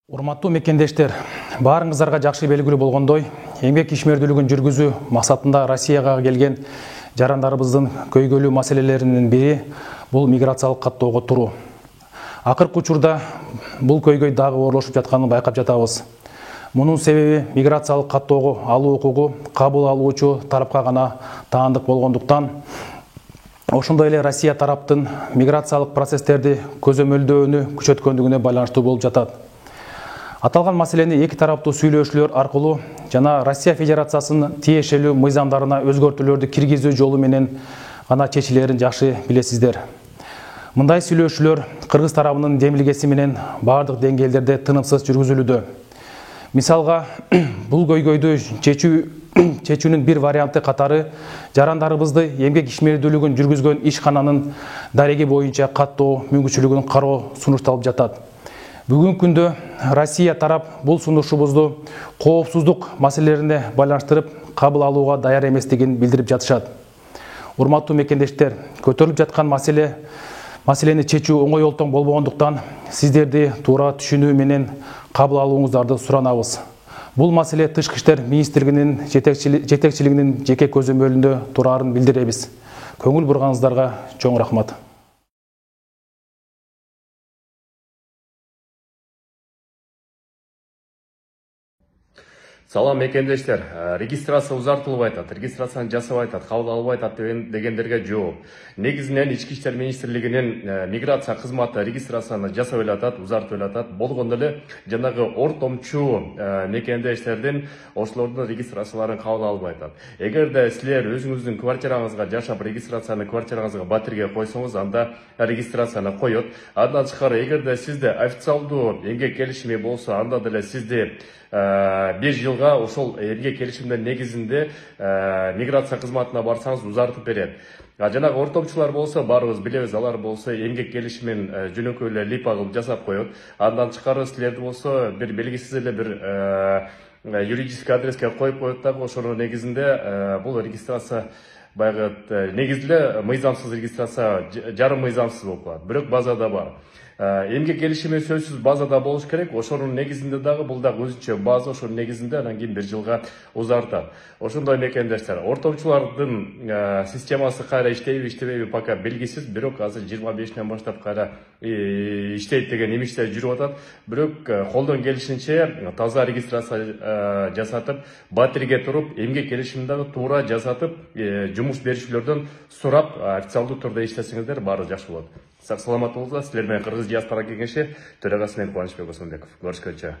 Урматтуу мекендештер, баарыңыздарга жакшы белгилүү болгондой, эмгек ишмердүүлүгүн жүргүзүү максатында Россияга келген жарандарыбыздын көйгөйлүү маселелеринин бири бул миграциялык каттоого туруу. Акыркы учурда бул көйгөй дагы оорлошуп жатканын байкап жатабыз. Мунун себеби миграциялык каттоого алуу укугу кабыл алуучу тарапка гана таандык болгондуктан, ошондой эле Россия тараптын миграциялык процесстерди көзөмөлдөөнү күчөткөндүгүнө байланыштуу болуп жатат. Аталган маселени эки тараптуу сүйлөшүүлөр аркылуу жана Россия Федерациясынын тиешелүү мыйзамдарына өзгөртүүлөрдү киргизүү жолу менен гана чечилерин жакшы билесиздер. Мындай сүйлөшүүлөр Кыргыз тарабынын демилгеси менен бардык деңгээлдерде тынымсыз жүргүзүлүүдө. Мисалга, бул көйгөйдү чечүүнүн бир варианты катары жарандарыбызды эмгек ишмердүүлүгүн жүргүзгөн ишкананын дареги боюнча каттоо мүмкүнчүлүгүн кароо сунушталып жатат. Бүгүнкү күндө Россия тарап бул сунушубузду коопсуздук маселелерине байланыштырып кабыл алууга даяр эместигин билдирип жатышат. Урматтуу мекендештер, көтөрүлүп жаткан маселени чечүү оңой олтоң болбогондуктан сиздерди туура түшүнүү менен кабыл алууңуздарды суранабыз. Бул маселе Тышкы иштер министрлигинин жетекчилигинин жеке көзөмөлүндө турарын билдиребиз. Көңүл бурганыңыздарга чоң рахмат. Салам мекендештер, регистрация узартылбай атат, регистрацияны жасабай атат, кабыл албай атат дегендерге жооп. Негизинен Ички иштер министрлигинин миграция кызматы регистрацияны жасап эле атат, узартып эле атат. Болгондо эле жанагы ортомчу мекендештердин ошолордун регистрацияларын кабыл албай атат. Эгерде силер өзүңүздүн квартираңызга жашап регистрацияны квартираңызга батирге койсоңуз, анда регистрацияны коет. Андан тышкары, эгерде сизде официалдуу эмгек келишими болсо, анда деле сизди 5 жылга ошол эмгек келишимдин негизинде миграция кызматына барсаңыз узартып берет. Жанагы ортомчулар болсо, баарыбыз билебиз, алар болсо эмгек келишимин жөнөкөй эле липа кылып жасап коет. Андан тышкары силерди болсо бир белгисиз эле бир юридический адреске коюп коет дагы, ошонун негизинде бул регистрация баягы негизде мыйзамсыз регистрация, жарым мыйзамсыз болуп калат. Бирок базада бар. Эмгек келишими сөзсүз базада болуш керек. Ошонун негизинде дагы бул дагы өзүнчө база, ошонун негизинде анан кийин 1 жылга узартат. Ошондой мекендештер, ортомчулардын системасы кайра иштейби, иштебейби пока белгисиз, бирок азыр 25-нен баштап кайра иштейт деген имичте жүрүп атат. Бирок колдон келишинче таза регистрация жасатып, батирге туруп, эмгек келишимин дагы туура жасатып, жумуш берүүчүлөрдөн сурап, официалдуу түрдө иштесеңиздер баары жакшы болот. Сак саламат болуңуздар. Силер менен Кыргыз диаспора кеңеши төрагасы мен Кубанычбек Осмонбеков. Көрүшкөнчө.